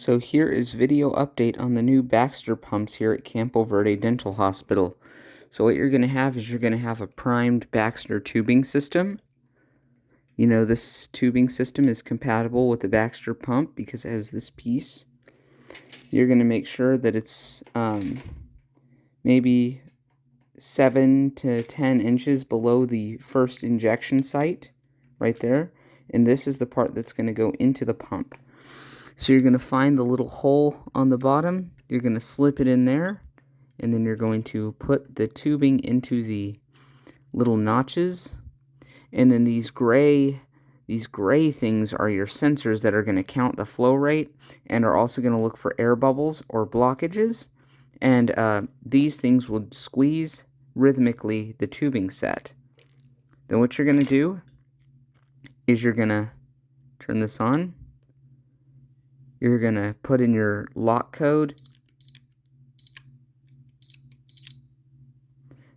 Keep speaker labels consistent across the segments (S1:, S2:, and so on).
S1: So here is video update on the new Baxter pumps here at Campo Verde Dental Hospital. So what you're going to have is you're going to have a primed Baxter tubing system. You know, this tubing system is compatible with the Baxter pump because it has this piece. You're going to make sure that it's maybe 7 to 10 inches below the first injection site right there. And this is the part that's going to go into the pump. So you're going to find the little hole on the bottom, you're going to slip it in there, and then you're going to put the tubing into the little notches, and then these gray things are your sensors that are going to count the flow rate and are also going to look for air bubbles or blockages, and these things will squeeze rhythmically the tubing set. Then what you're going to do is you're going to turn this on. You're going to put in your lock code.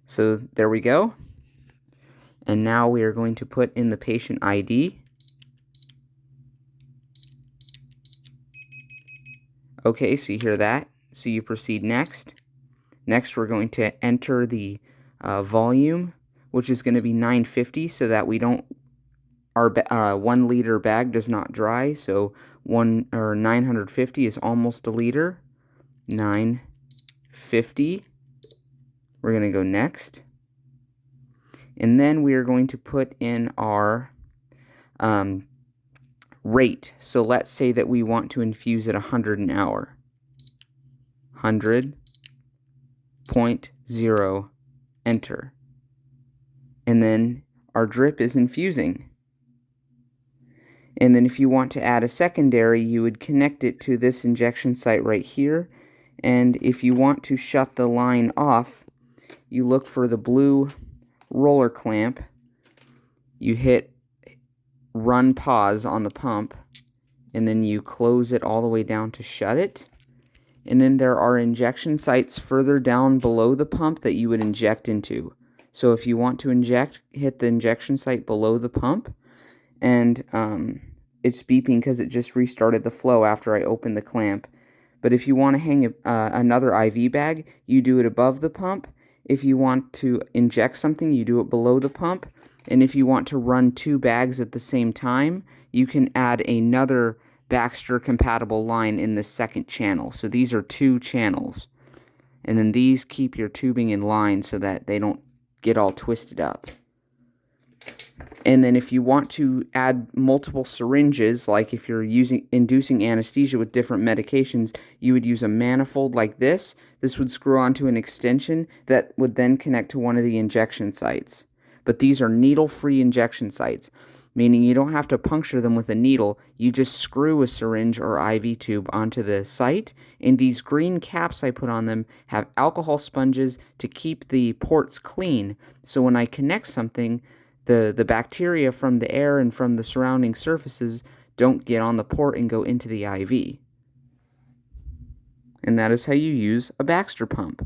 S1: So there we go. And now we are going to put in the patient ID. Okay, so you hear that. So you proceed next. Next we're going to enter the volume, which is going to be 950 so that we don't, our 1 liter bag does not dry, so 950 is almost a liter. 950. We're going to go next. And then we are going to put in our rate. So let's say that we want to infuse at 100 an hour. 100.0, enter. And then our drip is infusing. And then if you want to add a secondary, you would connect it to this injection site right here. And if you want to shut the line off, you look for the blue roller clamp. You hit run pause on the pump, and then you close it all the way down to shut it. And then there are injection sites further down below the pump that you would inject into. So if you want to inject, hit the injection site below the pump. And it's beeping because it just restarted the flow after I opened the clamp. But if you want to hang another IV bag, you do it above the pump. If you want to inject something, you do it below the pump. And if you want to run 2 bags at the same time, you can add another Baxter compatible line in the second channel. So these are 2 channels. And then these keep your tubing in line so that they don't get all twisted up. And then if you want to add multiple syringes, like if you're inducing anesthesia with different medications, you would use a manifold like this. This would screw onto an extension that would then connect to one of the injection sites. But these are needle-free injection sites, meaning you don't have to puncture them with a needle. You just screw a syringe or IV tube onto the site, and these green caps I put on them have alcohol sponges to keep the ports clean. So when I connect something, the bacteria from the air and from the surrounding surfaces don't get on the port and go into the IV. And that is how you use a Baxter pump.